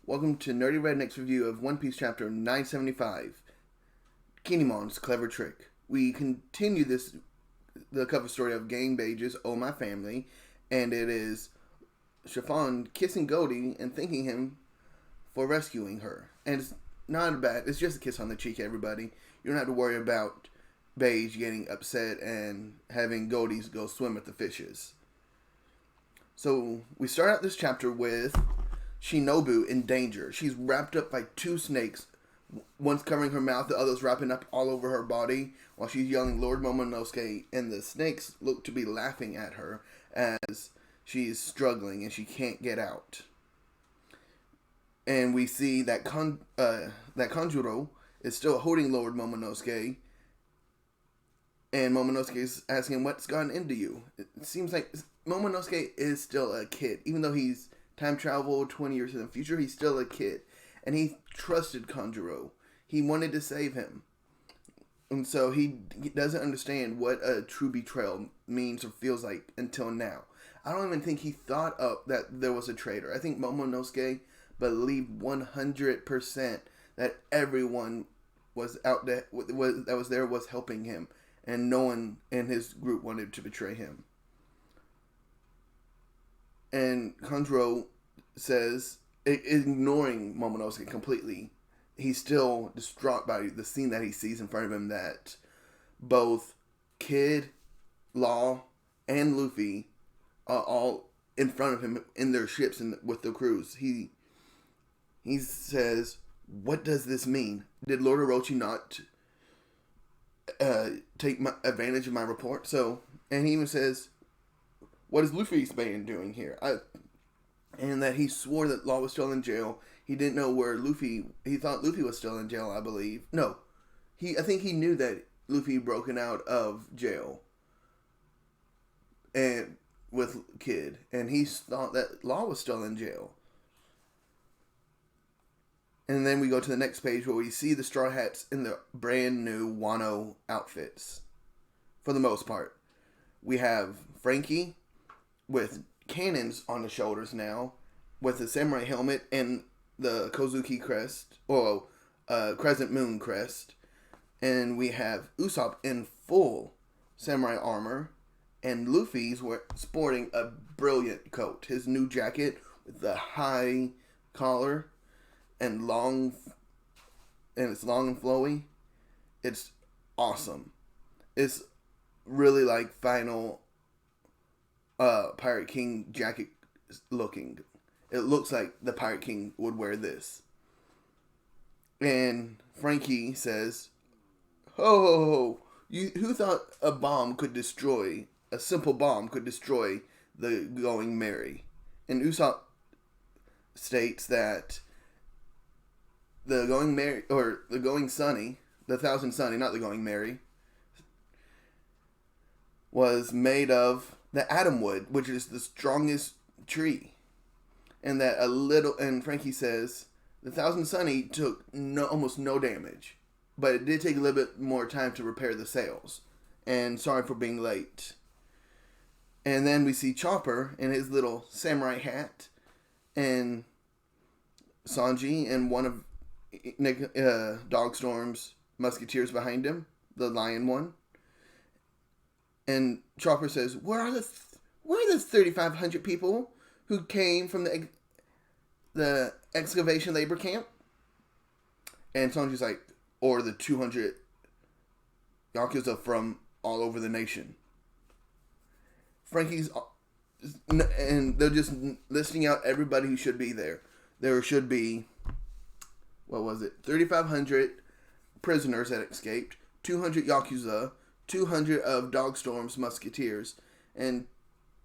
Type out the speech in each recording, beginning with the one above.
Welcome to Nerdy Redneck's review of One Piece chapter 975, Kinemon's Clever Trick. We continue the cover story of Gang Bage's Oh My Family, and it is Chiffon kissing Goldie and thanking him for rescuing her. And it's not bad, it's just a kiss on the cheek, everybody. You don't have to worry about Bage getting upset and having Goldie go swim with the fishes. So we start out this chapter with Shinobu in danger. She's wrapped up by two snakes. One's covering her mouth, the other's wrapping up all over her body while she's yelling Lord Momonosuke, and the snakes look to be laughing at her as she's struggling and she can't get out. And we see that Kanjuro is still holding Lord Momonosuke, and Momonosuke is asking what's gotten into you. It seems like Momonosuke is still a kid, even though he's time travel 20 years in the future. He's still a kid, and he trusted Kanjuro. He wanted to save him, and so he doesn't understand what a true betrayal means or feels like until now. I don't even think he thought up that there was a traitor. I think Momonosuke believed 100% that everyone was out there was helping him, and no one in his group wanted to betray him. And Kanjuro says, ignoring Momonosuke completely, he's still distraught by the scene that he sees in front of him, that both Kid, Law, and Luffy are all in front of him in their ships and with the crews. He says, what does this mean? Did Lord Orochi not take advantage of my report? And he even says, what is Luffy's band doing here? And that he swore that Law was still in jail. He didn't know where he thought Luffy was still in jail, I believe. No. I think he knew that Luffy broken out of jail and with Kid. And he thought that Law was still in jail. And then we go to the next page where we see the Straw Hats in the brand new Wano outfits. For the most part. We have Frankie with cannons on the shoulders now, with the samurai helmet and the Kozuki crest, or Crescent Moon crest. And we have Usopp in full samurai armor, and Luffy's sporting a brilliant coat. His new jacket with the high collar and it's long and flowy. It's awesome. It's really like final Pirate King jacket looking. It looks like the Pirate King would wear this. And Frankie says, ho ho ho, who thought a simple bomb could destroy the Going Merry? And Usopp states that the Going Merry, or the Going Sunny, the Thousand Sunny, not the Going Merry, was made of the atom wood, which is the strongest tree. And and Frankie says, the Thousand Sunny took almost no damage, but it did take a little bit more time to repair the sails. And sorry for being late. And then we see Chopper in his little samurai hat, and Sanji and one of Dogstorm's musketeers behind him, the lion one. And Chopper says, where are the 3,500 people who came from the excavation labor camp? And Sanji's like, or the 200 Yakuza from all over the nation. And they're just listing out everybody who should be there. There should be, 3,500 prisoners that escaped, 200 Yakuza, 200 of Dogstorm's musketeers, and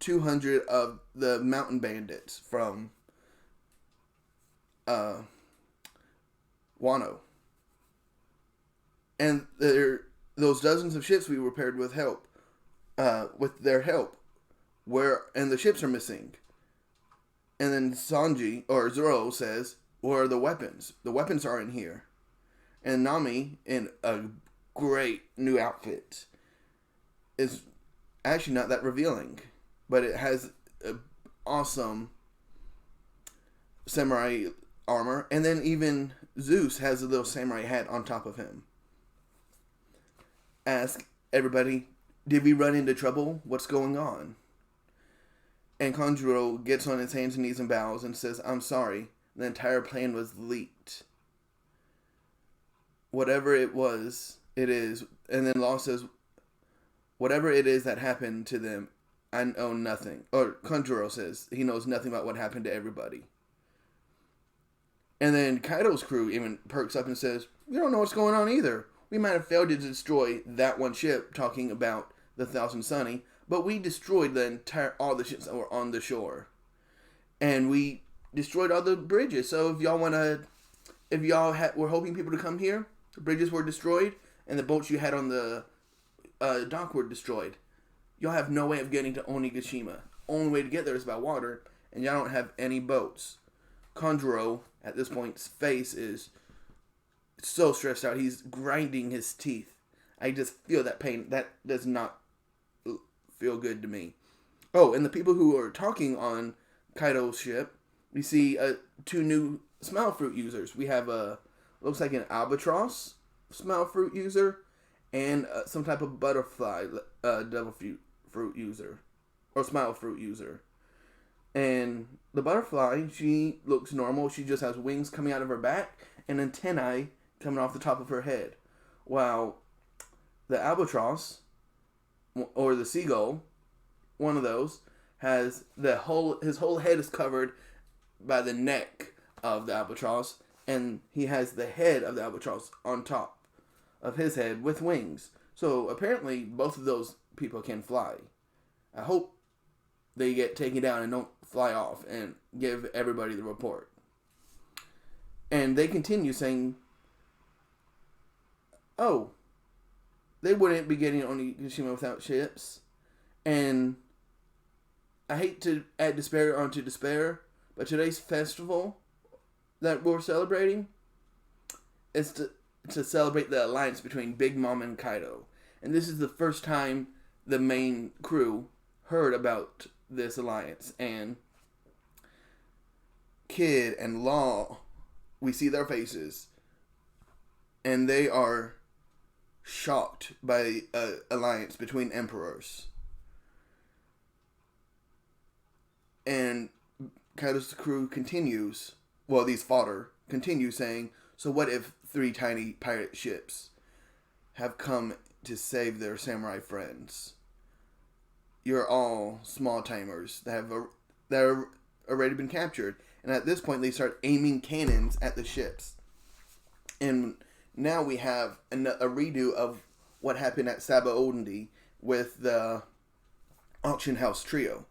200 of the mountain bandits from Wano. And those dozens of ships we repaired with their help, and the ships are missing. And then Sanji, or Zoro, says, where are the weapons? The weapons are in here. And Nami, in a great new outfit, is actually not that revealing, but it has an awesome samurai armor, and then even Zeus has a little samurai hat on top of him. Ask everybody, did we run into trouble? What's going on? And Kanjuro gets on his hands and knees and bows and says, I'm sorry. The entire plan was leaked. Whatever it was, it is. And then Law says, whatever it is that happened to them, I know nothing. Or Kanjuro says he knows nothing about what happened to everybody. And then Kaido's crew even perks up and says, we don't know what's going on either. We might have failed to destroy that one ship, talking about the Thousand Sunny, but we destroyed all the ships that were on the shore. And we destroyed all the bridges. So if y'all were hoping people to come here, the bridges were destroyed, and the boats you had on the dock were destroyed. Y'all have no way of getting to Onigashima. Only way to get there is by water, and y'all don't have any boats. Kanjuro, at this point, his face is so stressed out. He's grinding his teeth. I just feel that pain. That does not feel good to me. Oh, and the people who are talking on Kaido's ship, we see two new smile fruit users. We have looks like an albatross smile fruit user and some type of butterfly devil fruit user or smile fruit user. And the butterfly, she looks normal. She just has wings coming out of her back and antennae coming off the top of her head. While the albatross, or the seagull, one of those, has his whole head is covered by the neck of the albatross, and he has the head of the albatross on top of his head with wings. So apparently both of those people can fly. I hope they get taken down and don't fly off and give everybody the report. And they continue saying, oh, they wouldn't be getting Onigashima without ships. And I hate to add despair onto despair, but today's festival that we're celebrating is to celebrate the alliance between Big Mom and Kaido. And this is the first time the main crew heard about this alliance. And Kid and Law, we see their faces, and they are shocked by an alliance between emperors. And Kaido's crew continues, well, these fodder continue saying, so what if 3 tiny pirate ships have come to save their samurai friends? You're all small timers that are already been captured. And at this point, they start aiming cannons at the ships. And now we have a redo of what happened at Sabaody with the auction house trio.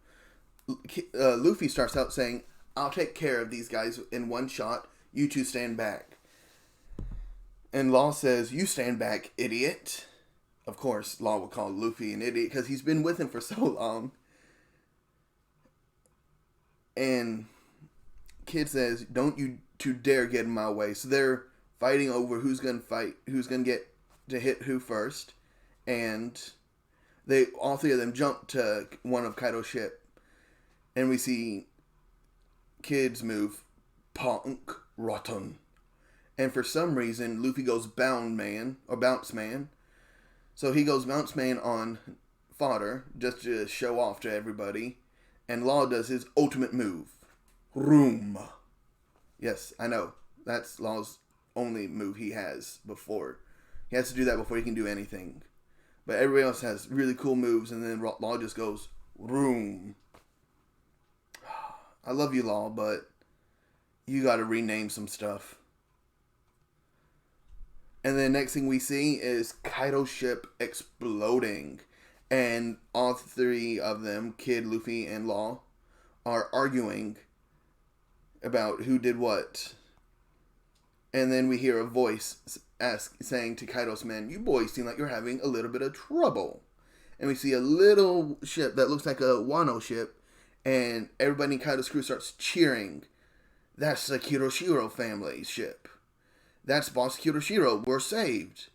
Luffy starts out saying, I'll take care of these guys in one shot. You two stand back. And Law says, you stand back, idiot. Of course, Law would call Luffy an idiot because he's been with him for so long. And Kid says, don't you two dare get in my way. So they're fighting over who's going to get to hit who first. And all 3 of them jump to one of Kaido's ship. And we see Kid's move, Punk Rotten. And for some reason, Luffy goes Bounce Man. So he goes Bounce Man on fodder just to show off to everybody. And Law does his ultimate move, Room. Yes, I know. That's Law's only move he has before. He has to do that before he can do anything. But everybody else has really cool moves, and then Law just goes, Room. I love you, Law, but you gotta rename some stuff. And then next thing we see is Kaido's ship exploding. And all 3 of them, Kid, Luffy, and Law, are arguing about who did what. And then we hear a voice saying to Kaido's men, you boys seem like you're having a little bit of trouble. And we see a little ship that looks like a Wano ship. And everybody in Kaido's crew starts cheering. That's the Kiroshiro family ship. That's Boss Kiroshiro. We're saved.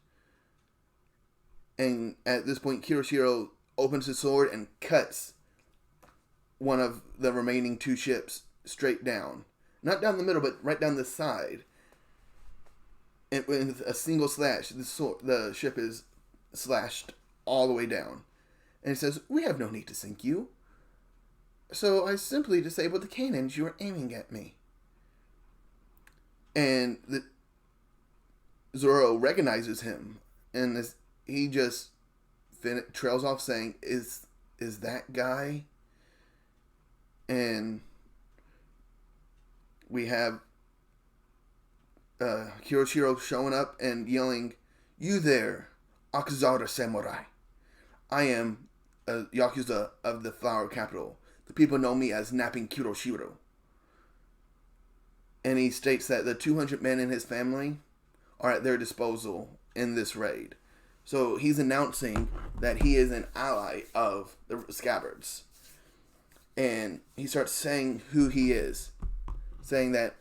And at this point, Kiroshiro opens his sword and cuts one of the remaining 2 ships straight down. not down the middle, but right down the side. And with a single slash, the ship is slashed all the way down. And it says, "We have no need to sink you. So I simply disabled the cannons you were aiming at me." And Zoro recognizes him, and he just trails off saying, "Is that guy?" And we have Kiyoshiro showing up and yelling, "You there, Akuzara Samurai. I am a Yakuza of the Flower Capital. The people know me as Napping Kiyoshiro." And he states that the 200 men in his family are at their disposal in this raid. So he's announcing that he is an ally of the Scabbards. And he starts saying who he is. Saying that,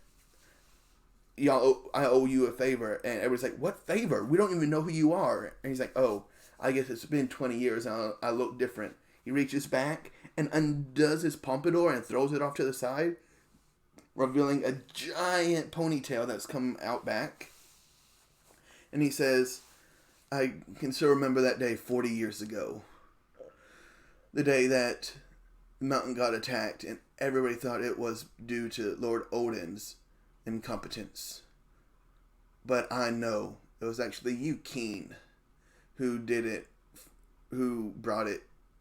I owe you a favor. And everybody's like, "What favor? We don't even know who you are." And he's like, "Oh, I guess it's been 20 years and I look different." He reaches back and undoes his pompadour and throws it off to the side, revealing a giant ponytail that's come out back. And he says, "I can still remember that day 40 years ago. The day that the mountain got attacked and everybody thought it was due to Lord Odin's incompetence. But I know it was actually you, Keen, who did it, who brought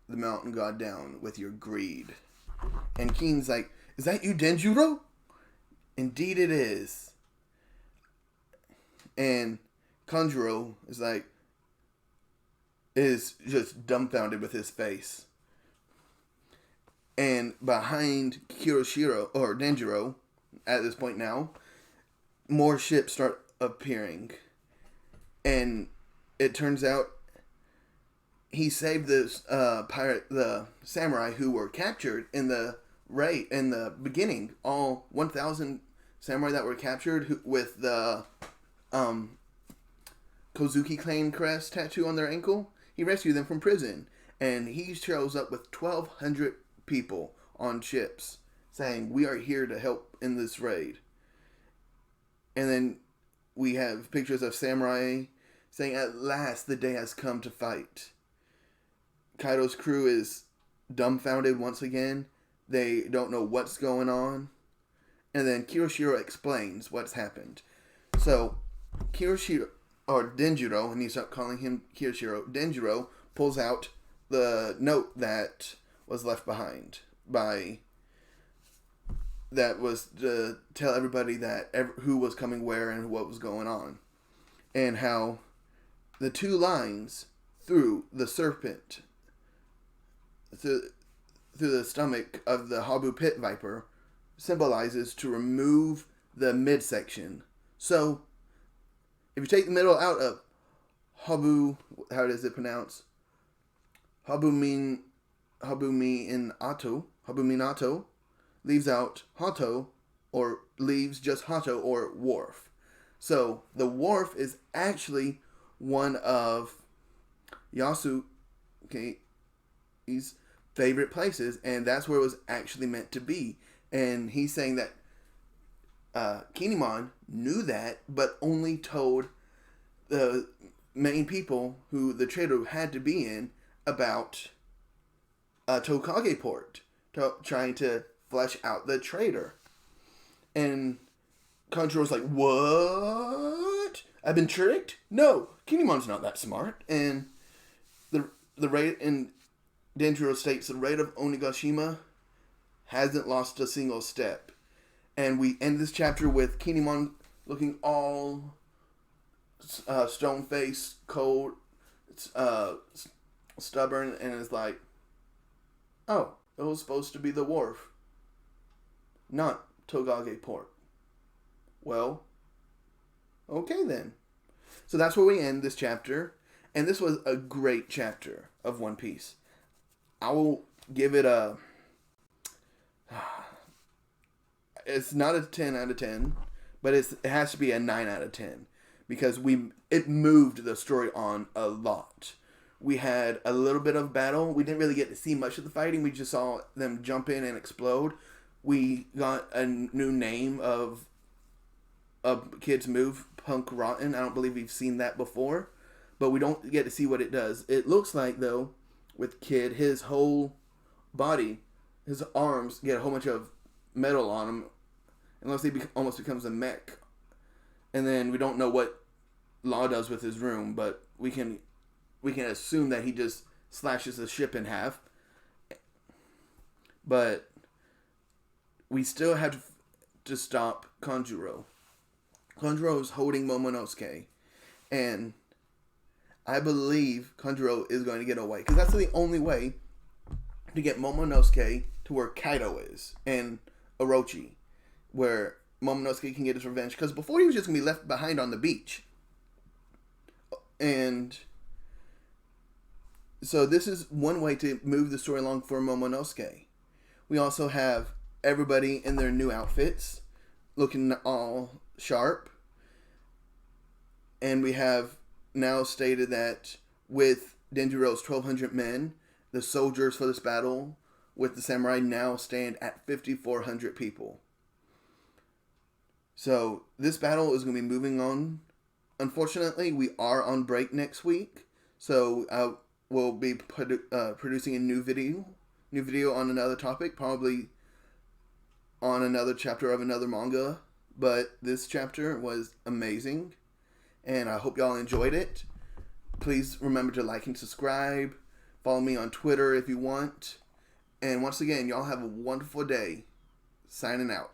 the mountain god down with your greed." And Keen's like, "Is that you, Denjiro?" "Indeed it is." And Kanjuro is just dumbfounded with his face. And behind Kiyoshiro, or Denjiro, at this point now, more ships start appearing. And it turns out he saved the samurai who were captured in the raid in the beginning. All 1,000 samurai that were captured with the Kozuki clan crest tattoo on their ankle. He rescued them from prison, and he shows up with 1,200 people on ships, saying, "We are here to help in this raid." And then we have pictures of samurai saying, "At last the day has come to fight." Kaido's crew is dumbfounded once again. They don't know what's going on. And then Kiyoshiro explains what's happened. So, Kiyoshiro, or Denjiro, and he stopped calling him Kiyoshiro, Denjiro pulls out the note that was left behind that was to tell everybody that who was coming where and what was going on. And how the two lines through the serpent, through the stomach of the Habu pit viper, symbolizes to remove the midsection. So, if you take the middle out of Habu, how does it pronounce? Habuminato, leaves out Hato, or leaves just Hato or wharf. So, the wharf is actually one of Yasuke's favorite places, and that's where it was actually meant to be. And he's saying that Kinemon knew that, but only told the main people who the trader had to be in about Tokage port, trying to flesh out the trader. And Kanjuro's like, "What? I've been tricked? No, Kinemon's not that smart." And the raid, and Denjiro states the raid of Onigashima hasn't lost a single step. And we end this chapter with Kinemon looking all stone-faced, cold, stubborn, and is like, "Oh, it was supposed to be the wharf, not Tokage port. Well, okay then." So that's where we end this chapter. And this was a great chapter of One Piece. I will give it a... It's not a 10 out of 10, but it has to be a 9 out of 10. Because it moved the story on a lot. We had a little bit of battle. We didn't really get to see much of the fighting. We just saw them jump in and explode. We got a new name of a Kids Move, Punk Rotten. I don't believe we've seen that before, but we don't get to see what it does. It looks like, though, with Kid, his whole body, his arms get a whole bunch of metal on him, unless he almost becomes a mech. And then we don't know what Law does with his room, but we can assume that he just slashes the ship in half. But we still have to stop Kanjuro. Kanjuro is holding Momonosuke, and I believe Kanjuro is going to get away, because that's the only way to get Momonosuke to where Kaido is, and Orochi, where Momonosuke can get his revenge, because before he was just going to be left behind on the beach. And so this is one way to move the story along for Momonosuke. We also have everybody in their new outfits, looking all sharp. And we have now stated that with Denjiro's 1,200 men, the soldiers for this battle with the samurai now stand at 5,400 people. So this battle is going to be moving on. Unfortunately, we are on break next week, so I will be producing a new video on another topic, probably on another chapter of another manga. But this chapter was amazing, and I hope y'all enjoyed it. Please remember to like and subscribe. Follow me on Twitter if you want. And once again, y'all have a wonderful day. Signing out.